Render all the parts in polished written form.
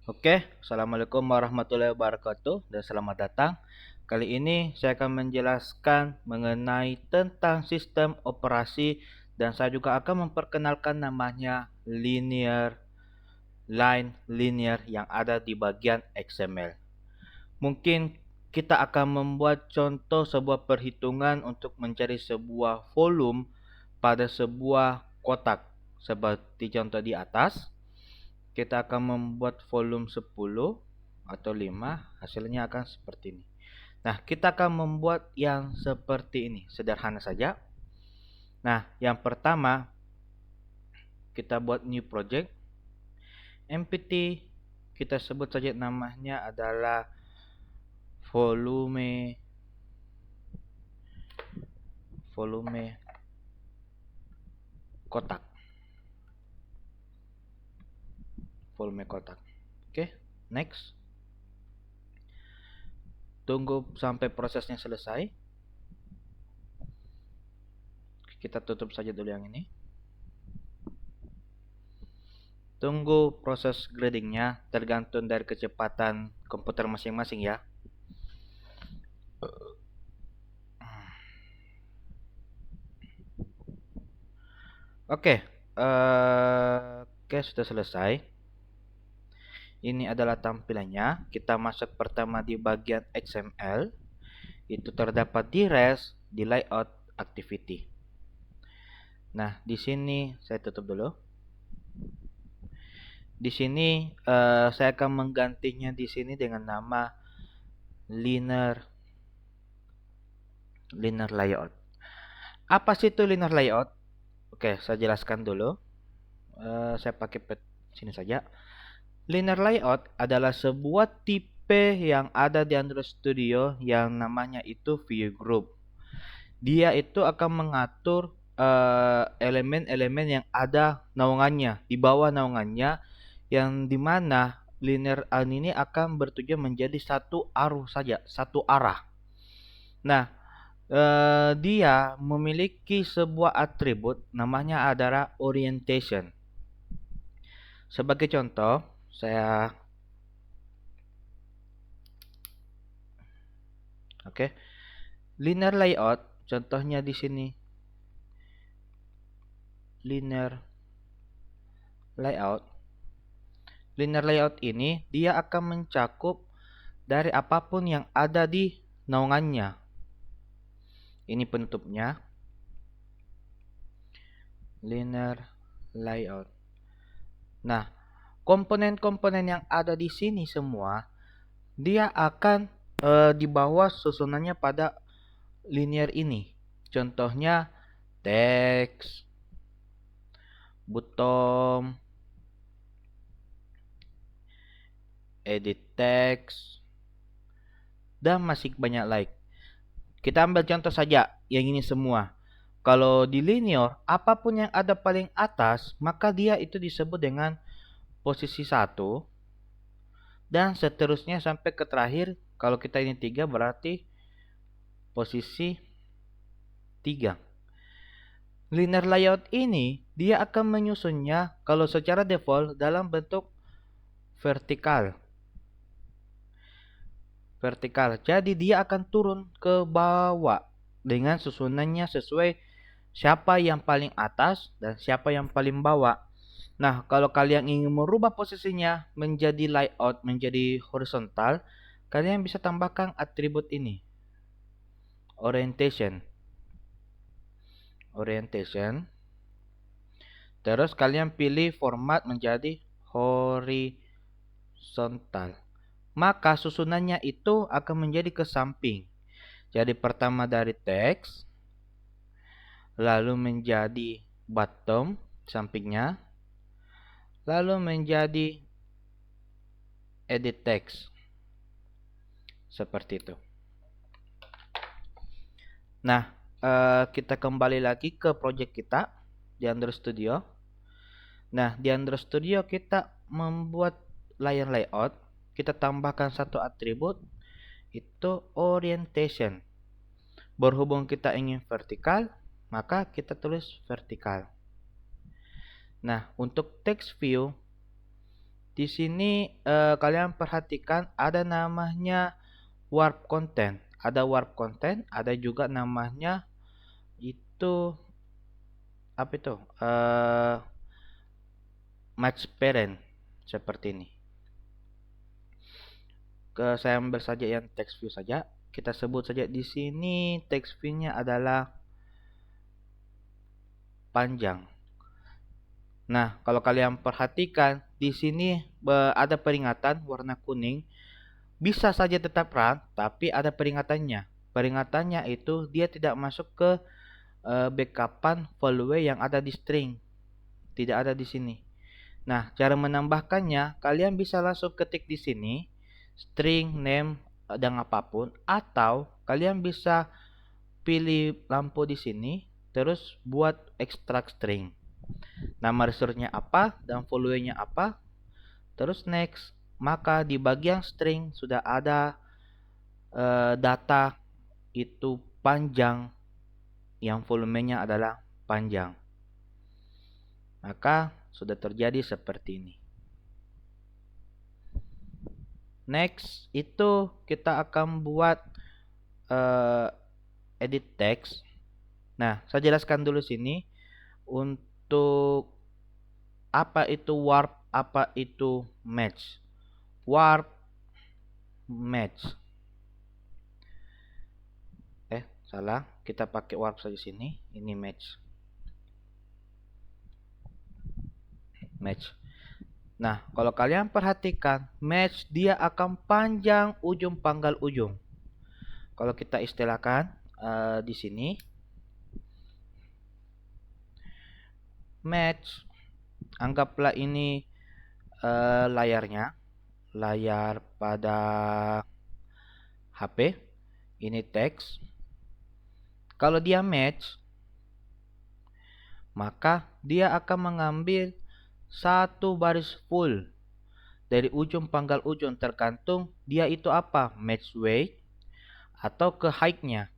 Oke, Assalamualaikum warahmatullahi wabarakatuh dan selamat datang. Kali ini saya akan menjelaskan mengenai tentang sistem operasi dan saya juga akan memperkenalkan namanya line linear yang ada di bagian XML. Mungkin kita akan membuat contoh sebuah perhitungan untuk mencari sebuah volume pada sebuah kotak seperti contoh di atas. Kita akan membuat volume 10 atau 5, hasilnya akan seperti ini. Nah, kita akan membuat yang seperti ini, sederhana saja. Nah, yang pertama kita buat new project, empty, kita sebut saja namanya adalah volume kotak, volume kotak. Oke, next. Tunggu sampai prosesnya selesai. Kita tutup saja dulu yang ini. Tunggu proses gradingnya, tergantung dari kecepatan komputer masing-masing ya. Oke, sudah selesai. Ini adalah tampilannya. Kita masuk pertama di bagian XML. Itu terdapat di res, di layout, activity. Nah, di sini saya tutup dulu. Di sini saya akan menggantinya di sini dengan nama linear layout. Apa sih itu linear layout? Oke, saya jelaskan dulu. Saya pakai sini saja. Linear layout adalah sebuah tipe yang ada di Android Studio yang namanya itu view group. Dia itu akan mengatur elemen-elemen yang ada naungannya, di bawah naungannya, yang dimana linear ini akan bertujuan menjadi satu arus saja, satu arah. Nah, dia memiliki sebuah atribut namanya adalah orientation. Sebagai contoh, saya linear layout, contohnya di sini. Linear layout. Linear layout ini dia akan mencakup dari apapun yang ada di naungannya. Ini penutupnya. Linear layout. Nah, komponen-komponen yang ada di sini semua dia akan dibawa susunannya pada linear ini. Contohnya teks, button, edit text, dan masih banyak like. Kita ambil contoh saja yang ini semua. Kalau di linear, apapun yang ada paling atas, maka dia itu disebut dengan posisi 1. Dan seterusnya sampai ke terakhir. Kalau kita ini 3 berarti posisi 3. Linear layout ini, dia akan menyusunnya kalau secara default dalam bentuk vertikal. Jadi dia akan turun ke bawah dengan susunannya sesuai siapa yang paling atas dan siapa yang paling bawah. Nah, kalau kalian ingin merubah posisinya menjadi layout, menjadi horizontal, kalian bisa tambahkan atribut ini. Orientation. Terus kalian pilih format menjadi horizontal. Maka susunannya itu akan menjadi ke samping. Jadi pertama dari teks, lalu menjadi bottom sampingnya, lalu menjadi edit text. Seperti itu. Nah, kita kembali lagi ke project kita di Android Studio. Nah, di Android Studio kita membuat layer layout. Kita tambahkan satu atribut, itu orientation. Berhubung kita ingin vertikal, maka kita tulis vertikal. Nah, untuk text view, Di sini kalian perhatikan ada namanya warp content. Ada warp content, ada juga namanya itu apa itu? Match parent seperti ini. Saya ambil saja yang text view saja. Kita sebut saja di sini text view-nya adalah panjang. Nah, kalau kalian perhatikan di sini ada peringatan warna kuning. Bisa saja tetap run, tapi ada peringatannya. Peringatannya itu dia tidak masuk ke backupan value yang ada di string. Tidak ada di sini. Nah, cara menambahkannya, kalian bisa langsung ketik di sini string name dan apapun, atau kalian bisa pilih lampu di sini terus buat extract string. Nama resource-nya apa dan value-nya apa. Terus next, maka di bagian string sudah ada data itu panjang yang volumenya adalah panjang. Maka sudah terjadi seperti ini. Next itu kita akan buat edit text. Nah, saya jelaskan dulu sini untuk apa itu warp, apa itu match. Warp, match. Salah, kita pakai warp saja sini. Ini match. Match. Nah, kalau kalian perhatikan, match dia akan panjang ujung panggal ujung. Kalau kita istilahkan di sini, match, anggaplah ini layarnya, layar pada HP, ini teks. Kalau dia match, maka dia akan mengambil satu baris full dari ujung panggal ujung, tergantung dia itu apa, match weight atau ke height-nya,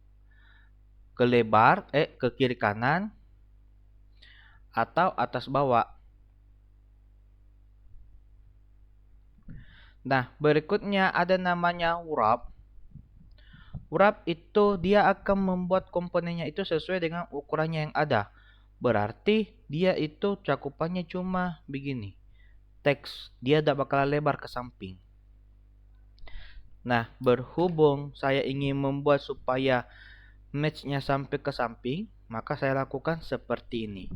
ke lebar, ke kiri kanan atau atas bawah. Nah, berikutnya ada namanya wrap. Wrap itu dia akan membuat komponennya itu sesuai dengan ukurannya yang ada. Berarti dia itu cakupannya cuma begini. Teks, dia tidak bakal lebar ke samping. Nah, berhubung saya ingin membuat supaya match-nya sampai ke samping, maka saya lakukan seperti ini.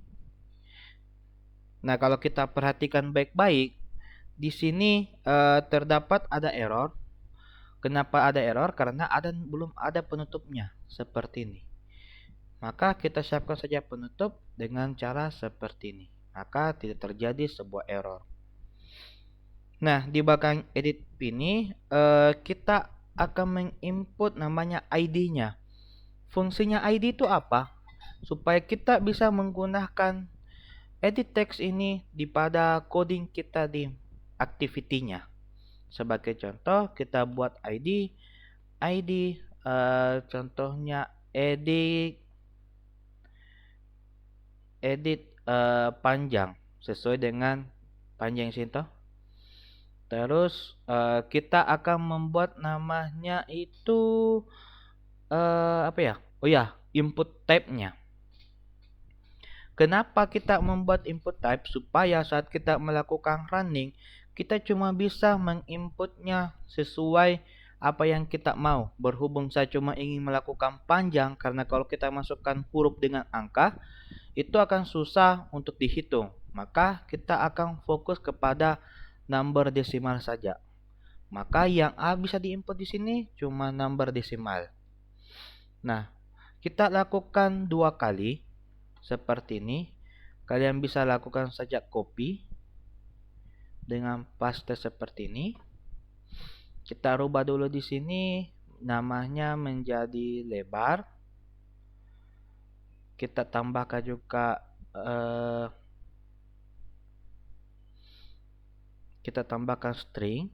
Nah, kalau kita perhatikan baik-baik, di sini terdapat ada error. Kenapa ada error? Karena belum ada penutupnya, seperti ini. Maka kita siapkan saja penutup dengan cara seperti ini. Maka tidak terjadi sebuah error. Nah, di belakang edit ini kita akan menginput namanya ID-nya. Fungsinya ID itu apa? Supaya kita bisa menggunakan edit text ini di pada coding kita di activity-nya. Sebagai contoh, kita buat ID contohnya edit panjang sesuai dengan panjang sini. Terus kita akan membuat namanya itu apa ya? Oh ya, input type-nya. Kenapa kita membuat input type? Supaya saat kita melakukan running, kita cuma bisa menginputnya sesuai apa yang kita mau. Berhubung saya cuma ingin melakukan panjang, karena kalau kita masukkan huruf dengan angka, itu akan susah untuk dihitung. Maka kita akan fokus kepada number desimal saja. Maka yang A bisa diinput di sini cuma number desimal. Nah, kita lakukan 2 kali seperti ini. Kalian bisa lakukan saja copy dengan paste seperti ini. Kita rubah dulu di sini namanya menjadi lebar. Kita tambahkan juga kita tambahkan string.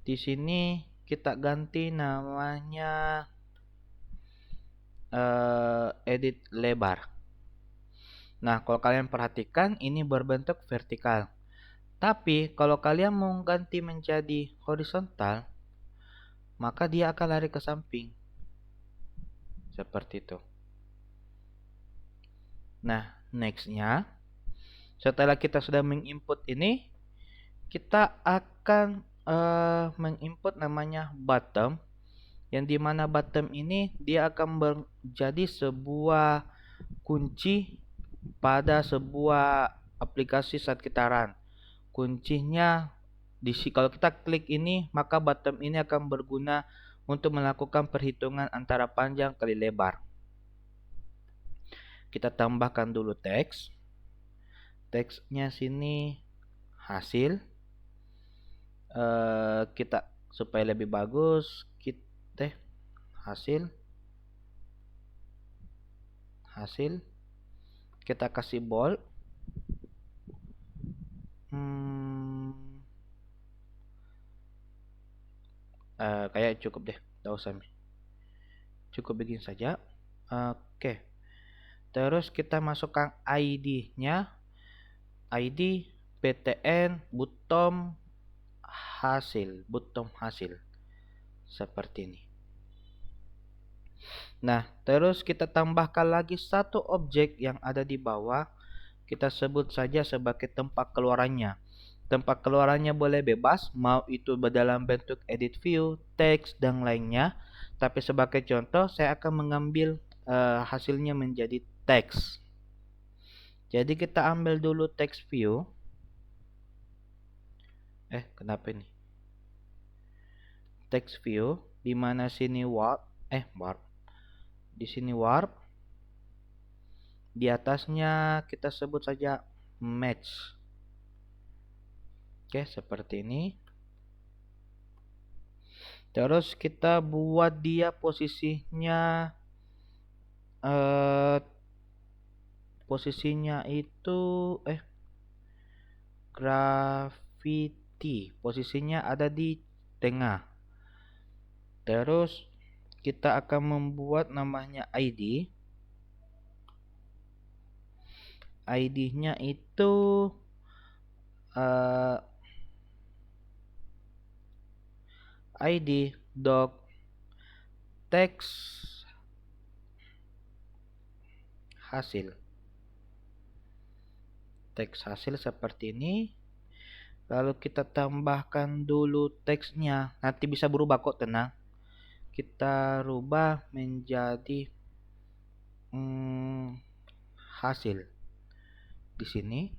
Di sini kita ganti namanya edit lebar. Nah, kalau kalian perhatikan ini berbentuk vertikal. Tapi kalau kalian mau ganti menjadi horizontal, maka dia akan lari ke samping. Seperti itu. Nah, nextnya, setelah kita sudah menginput ini, kita akan menginput namanya bottom, yang dimana bottom ini dia akan menjadi sebuah kunci pada sebuah aplikasi saat kita run. Kuncinya kalau kita klik ini, maka bottom ini akan berguna untuk melakukan perhitungan antara panjang kali lebar. Kita tambahkan dulu teks. Teksnya sini hasil. Kita supaya lebih bagus, kita hasil. Kita kasih bold. Kayak cukup deh, tidak usah. Cukup begini saja. Oke. Terus kita masukkan ID-nya. ID PTN bottom hasil. Seperti ini. Nah, terus kita tambahkan lagi satu objek yang ada di bawah. Kita sebut saja sebagai tempat keluarannya. Tempat keluarannya boleh bebas, mau itu dalam bentuk edit view, teks, dan lainnya. Tapi sebagai contoh, saya akan mengambil hasilnya menjadi teks. Jadi kita ambil dulu text view. Kenapa ini? Text view, di mana sini warp. Di sini warp. Di atasnya kita sebut saja match. Oke, seperti ini. Terus kita buat dia posisinya itu gravity. Posisinya ada di tengah. Terus kita akan membuat namanya ID. ID-nya itu ID doc text hasil. Teks hasil seperti ini. Lalu kita tambahkan dulu teksnya. Nanti bisa berubah kok, tenang. Kita rubah menjadi hasil di sini.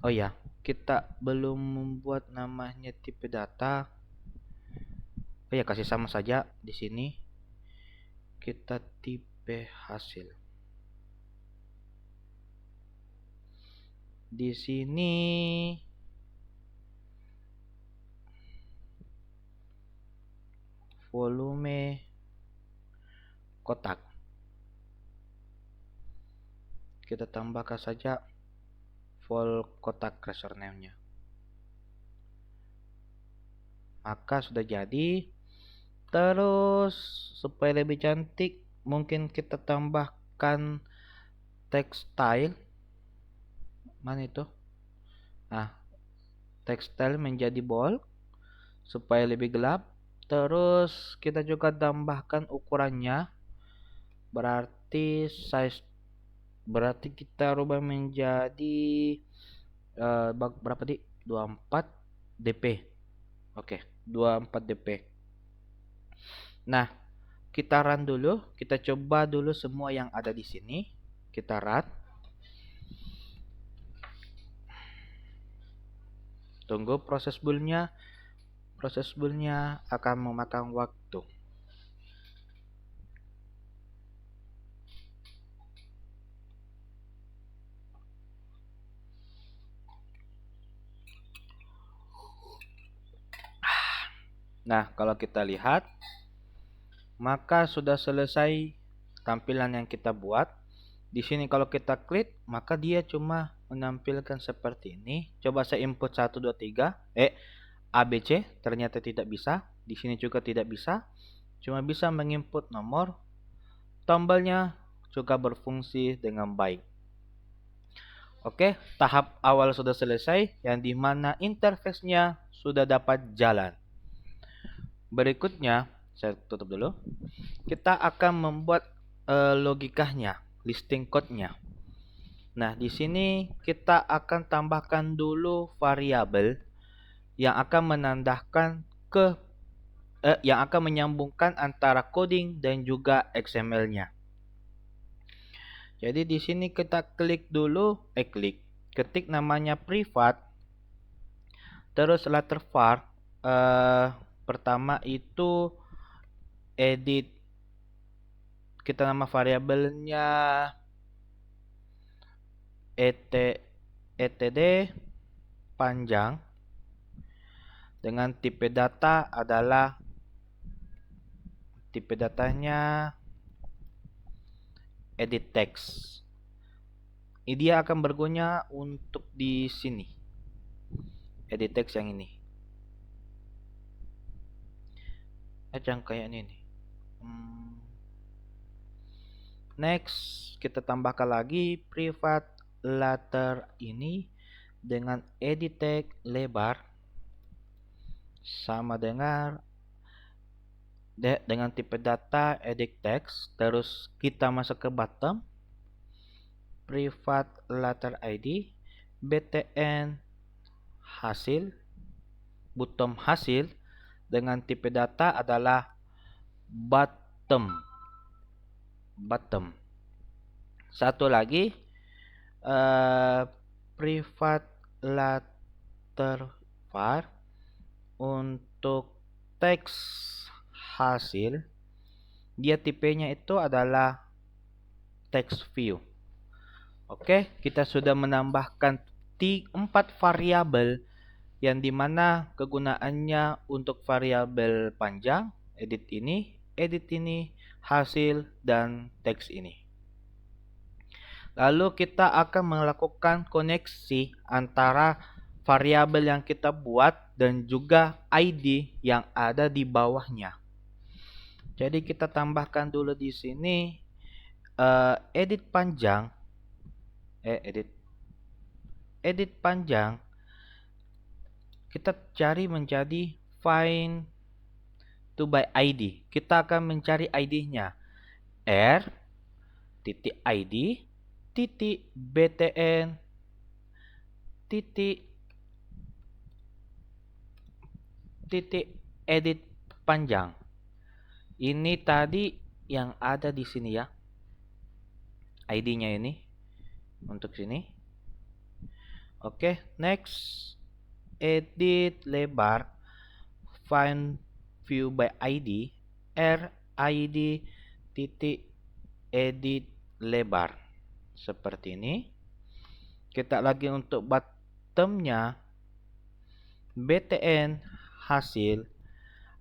Oh ya, kita belum membuat namanya tipe data. Oh ya, kasih sama saja di sini. Kita tipe hasil. Di sini volume kotak. Kita tambahkan saja vol kotak cursor name-nya. Maka sudah jadi. Terus supaya lebih cantik, mungkin kita tambahkan text style. Mana itu? Text style menjadi bold supaya lebih gelap. Terus kita juga tambahkan ukurannya. Berarti kita rubah menjadi berapa di? 24 dp. Oke, 24 dp. Nah, kita run dulu. Kita coba dulu semua yang ada di sini. Kita run. Tunggu proses build-nya. Proses build-nya akan memakan waktu. Nah, kalau kita lihat, maka sudah selesai tampilan yang kita buat. Di sini kalau kita klik, maka dia cuma menampilkan seperti ini. Coba saya input 1 2 3 ABC, ternyata tidak bisa. Di sini juga tidak bisa. Cuma bisa menginput nomor. Tombolnya juga berfungsi dengan baik. Oke, tahap awal sudah selesai, yang dimana interface-nya sudah dapat jalan. Berikutnya, saya tutup dulu. Kita akan membuat logikanya, listing code-nya. Nah, di sini kita akan tambahkan dulu variabel yang akan menandakan yang akan menyambungkan antara coding dan juga XML-nya. Jadi di sini kita klik dulu, ketik namanya privat, terus letter var, pertama itu edit, kita nama variabelnya etd panjang, dengan tipe data adalah tipe datanya edit text. Dia akan berguna untuk di sini. Edit text yang ini. Jangan kayak ini nih. Next, kita tambahkan lagi privat letter ini dengan edit text lebar sama dengan tipe data edit text. Terus kita masuk ke bottom, privat letter ID, btn hasil, bottom hasil dengan tipe data adalah bottom. Satu lagi, privat letter var untuk teks hasil, dia tipenya itu adalah text view. Oke, kita sudah menambahkan 4 variabel yang dimana kegunaannya untuk variabel panjang, edit ini, hasil, dan teks ini. Lalu kita akan melakukan koneksi antara variabel yang kita buat dan juga ID yang ada di bawahnya. Jadi kita tambahkan dulu di sini edit panjang, edit panjang. Kita cari menjadi find to by ID. Kita akan mencari ID-nya r.id btn edit panjang. Ini tadi yang ada di sini ya. ID-nya ini untuk sini. Oke, next edit lebar find view by ID rid edit lebar seperti ini. Kita lagi untuk bottomnya, btn hasil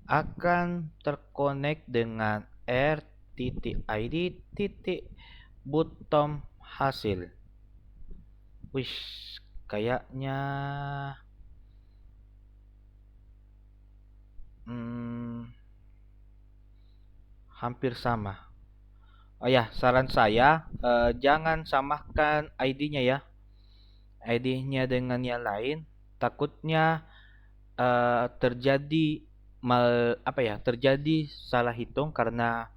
akan terkonek dengan r.id bottom hasil. Wish, kayaknya hampir sama. Oh ya, saran saya jangan samakan ID-nya ya. ID-nya dengan yang lain, takutnya terjadi terjadi salah hitung karena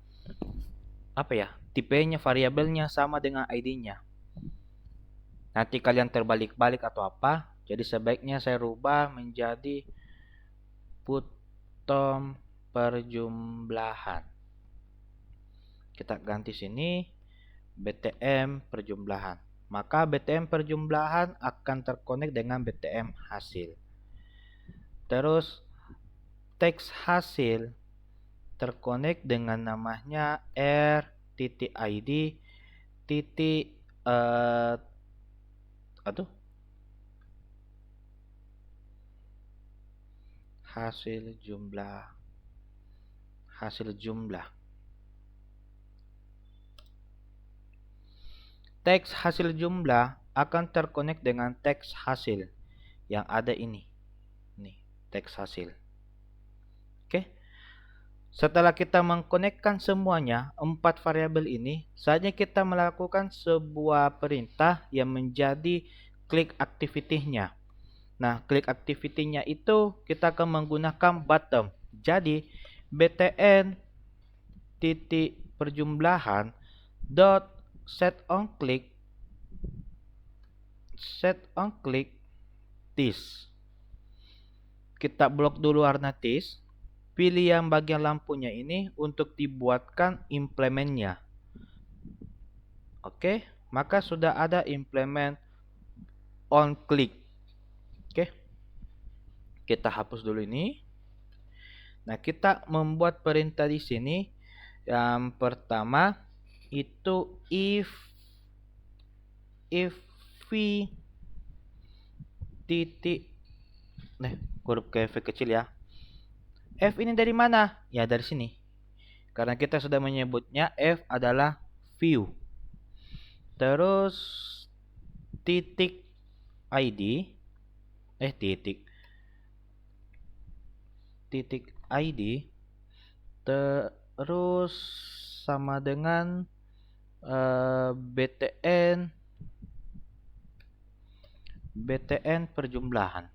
tipenya variabelnya sama dengan ID-nya. Nanti kalian terbalik-balik atau apa, jadi sebaiknya saya rubah menjadi bottom perjumlahan. Kita ganti sini btm perjumlahan. Maka btm perjumlahan akan terkonek dengan btm hasil. Terus teks hasil terkonek dengan namanya r.id hasil jumlah. Teks hasil jumlah akan terkonek dengan teks hasil yang ada ini. Nih, teks hasil. Oke. Setelah kita mengkonekkan semuanya, 4 variabel ini, saatnya kita melakukan sebuah perintah yang menjadi click activity-nya. Nah, click activity-nya itu kita akan menggunakan bottom. Jadi, btn titik perjumlahan dot set on click this. Kita blok dulu warna this. Pilih yang bagian lampunya ini untuk dibuatkan implementnya. Oke, maka sudah ada implement on click. Oke, kita hapus dulu ini. Nah, kita membuat perintah di sini. Yang pertama itu if v titik, huruf V kecil ya. F ini dari mana? Ya dari sini. Karena kita sudah menyebutnya F adalah view. Terus titik ID, titik ID, terus sama dengan btn perjumlahan.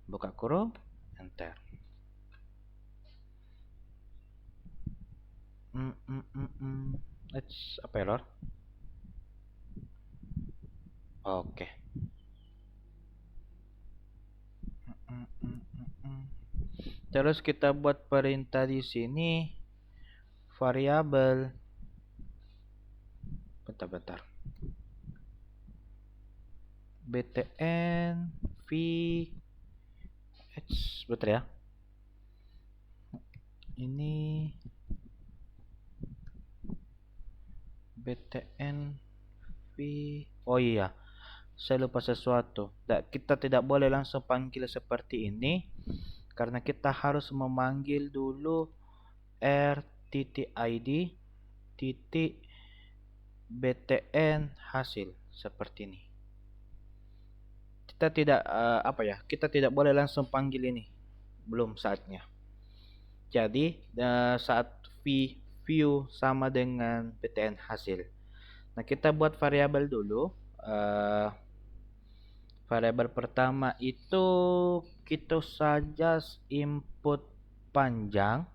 Buka kurung, enter. Apa error? Oke. Terus kita buat perintah di sini variabel. Bentar. btn v betul ya. Ini btn v. Oh iya, saya lupa sesuatu. Kita tidak boleh langsung panggil seperti ini karena kita harus memanggil dulu r.id titik btn hasil seperti ini. Kita tidak kita tidak boleh langsung panggil ini, belum saatnya. Jadi saat view sama dengan btn hasil. Nah, kita buat variabel dulu. Variabel pertama itu kita saja input panjang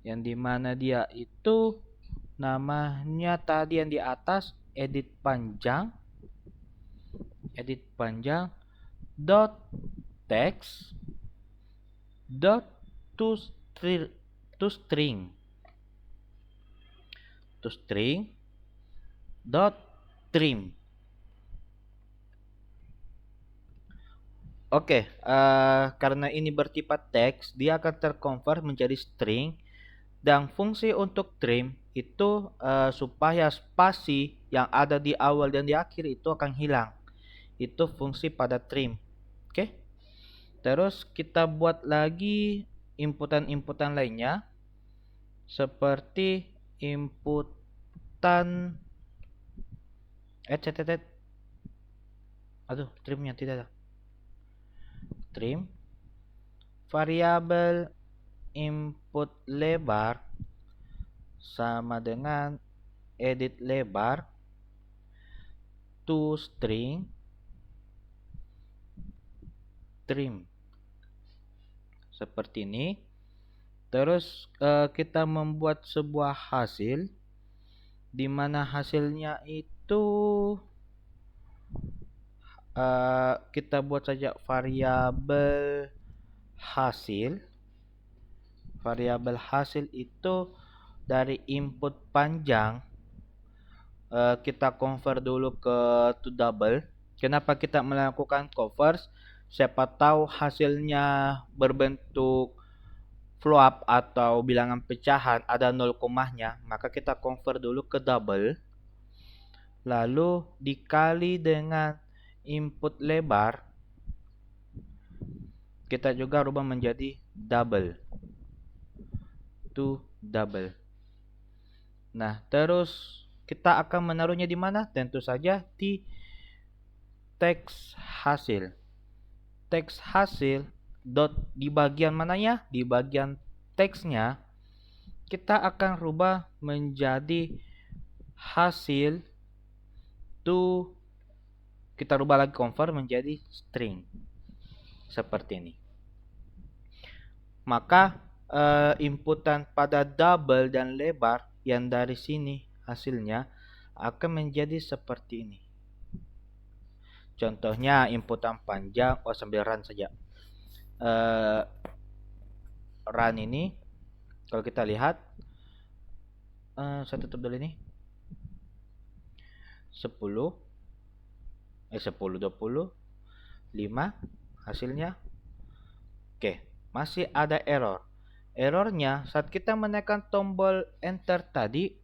yang dimana dia itu namanya tadi yang di atas edit panjang dot text dot to string dot trim. Oke, karena ini bersifat teks, dia akan terkonvert menjadi string. Dan fungsi untuk trim itu supaya spasi yang ada di awal dan di akhir itu akan hilang. Itu fungsi pada trim. Oke. Terus kita buat lagi inputan lainnya. Seperti inputan trimnya tidak ada. Trim variabel input lebar sama dengan edit lebar to string trim seperti ini. Terus kita membuat sebuah hasil di mana hasilnya itu kita buat saja variabel hasil. Variabel hasil itu dari input panjang kita convert dulu ke to double. Kenapa kita melakukan convert? Siapa tahu hasilnya berbentuk float atau bilangan pecahan ada 0 komanya, maka kita convert dulu ke double. Lalu dikali dengan input lebar, kita juga rubah menjadi double. To double. Nah, terus kita akan menaruhnya di mana? Tentu saja di teks hasil. teks hasil dot di bagian mananya, di bagian teksnya kita akan rubah menjadi hasil to, kita rubah lagi convert menjadi string seperti ini. Maka inputan pada double dan lebar yang dari sini hasilnya akan menjadi seperti ini. Contohnya inputan panjang, sambil run saja. Run ini kalau kita lihat, saya tutup dulu ini. 10, 20, 5 hasilnya. Oke, masih ada error. Errornya saat kita menekan tombol enter tadi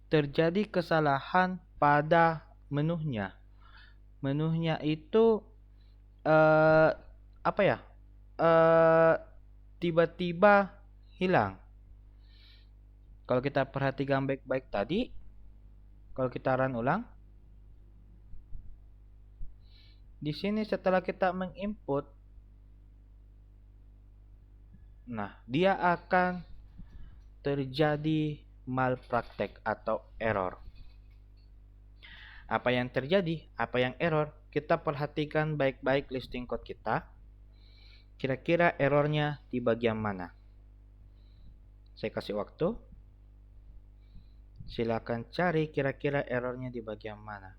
terjadi kesalahan pada menunya. Menunya itu apa ya? Tiba-tiba hilang. Kalau kita perhatikan baik-baik tadi, kalau kita run ulang, di sini setelah kita menginput, nah dia akan terjadi malpraktek atau error. Apa yang terjadi? Apa yang error? Kita perhatikan baik-baik listing code kita. Kira-kira errornya di bagian mana? Saya kasih waktu. Silakan cari kira-kira errornya di bagian mana.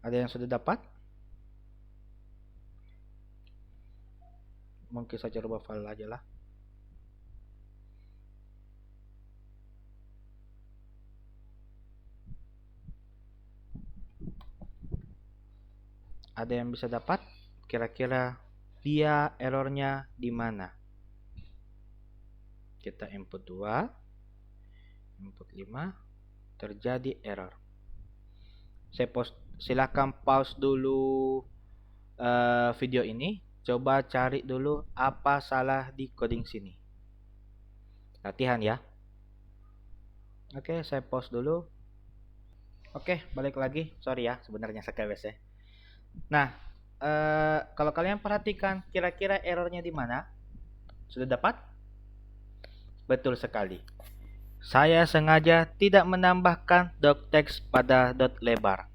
Ada yang sudah dapat? Mungkin saja rubah file aja lah. Ada yang bisa dapat? Kira-kira dia errornya di mana? Kita input 2, input 5, terjadi error. Silakan pause dulu video ini. Coba cari dulu apa salah di coding sini. Latihan ya. Oke, saya pause dulu. Oke, balik lagi. Sorry ya, sebenarnya saya KWC. Nah, kalau kalian perhatikan kira-kira errornya di mana? Sudah dapat? Betul sekali. Saya sengaja tidak menambahkan doctext pada dot lebar.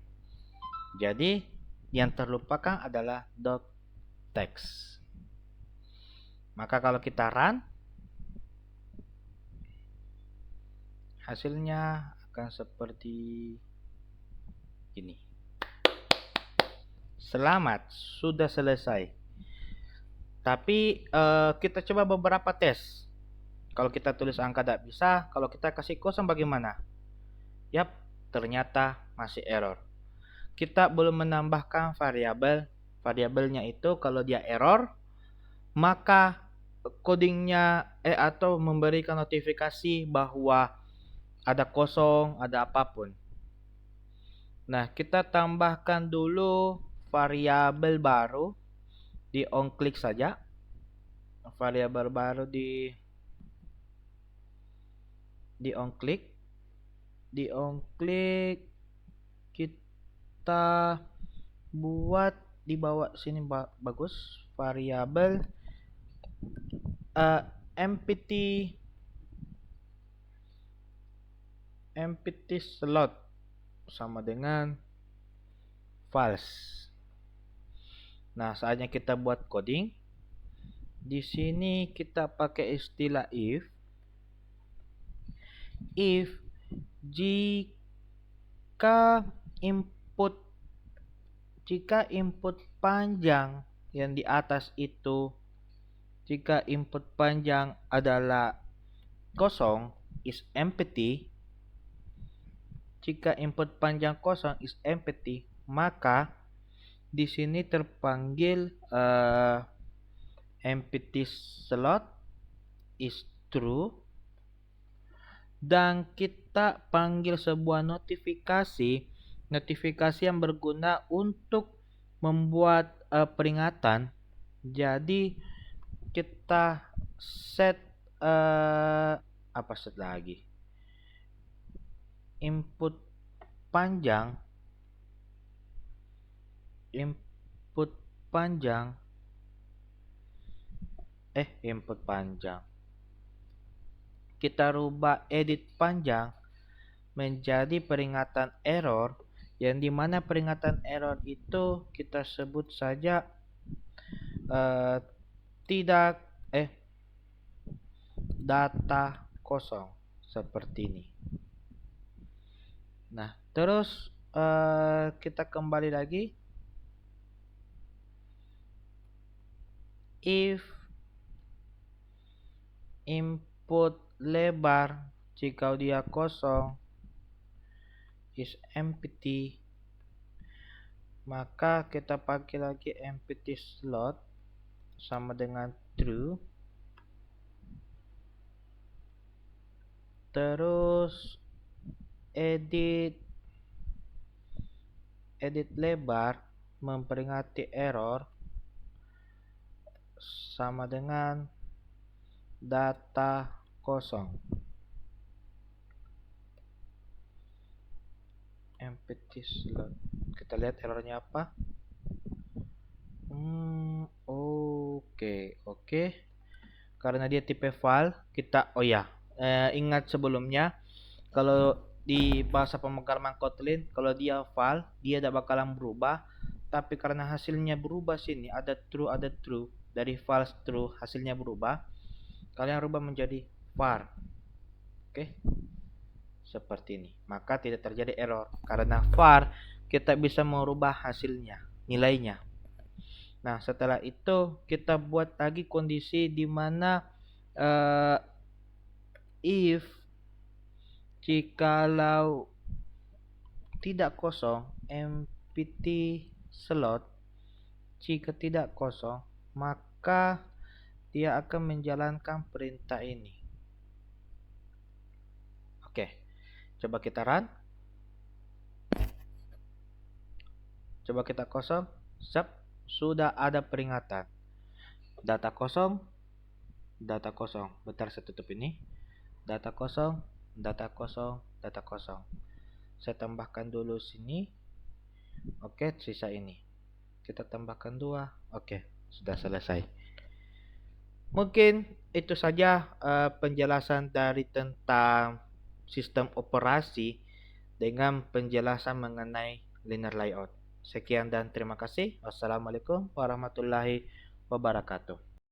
Jadi, yang terlupakan adalah doctext. Maka kalau kita run, hasilnya akan seperti ini. Selamat, sudah selesai. Tapi kita coba beberapa tes. Kalau kita tulis angka tidak bisa, kalau kita kasih kosong bagaimana? Yap, ternyata masih error. Kita belum menambahkan variabel. Variabelnya itu kalau dia error, maka codingnya atau memberikan notifikasi bahwa ada kosong, ada apapun. Nah, kita tambahkan dulu variabel baru di onClick saja. Variabel baru di onClick. Di onClick kita buat di bawah sini bagus, variabel empty slot sama dengan false. Nah, saatnya kita buat coding. Di sini kita pakai istilah if jika input panjang yang di atas itu, jika input panjang adalah kosong is empty, jika input panjang kosong is empty, maka di sini terpanggil empty slot is true, dan kita panggil sebuah notifikasi yang berguna untuk membuat peringatan. Jadi kita set set lagi input panjang, input panjang, input panjang. Kita rubah edit panjang menjadi peringatan error, yang dimana peringatan error itu kita sebut saja tidak data kosong seperti ini. Nah, terus kita kembali lagi. If input lebar jika dia kosong is empty, maka kita pakai lagi empty slot sama dengan true. Terus edit lebar memperingati error sama dengan data kosong. Empty slot. Kita lihat errornya apa. Oke. Karena dia tipe file, kita ingat sebelumnya kalau di bahasa pemrograman Kotlin, kalau dia file, dia tidak bakalan berubah. Tapi karena hasilnya berubah sini, ada true, dari false true hasilnya berubah, kalian rubah menjadi var. Oke. Seperti ini. Maka tidak terjadi error. Karena var kita bisa merubah hasilnya, nilainya. Nah, setelah itu kita buat lagi kondisi di mana if jikalau tidak kosong, empty slot, jika tidak kosong, maka dia akan menjalankan perintah ini. Oke, coba kita run. Coba kita kosong. Sudah ada peringatan. Data kosong. Bentar, saya tutup ini. Data kosong. Saya tambahkan dulu sini. Oke, sisa ini. Kita tambahkan 2. Oke, sudah selesai. Mungkin itu saja penjelasan dari tentang sistem operasi dengan penjelasan mengenai linear layout. Sekian dan terima kasih. Wassalamualaikum warahmatullahi wabarakatuh.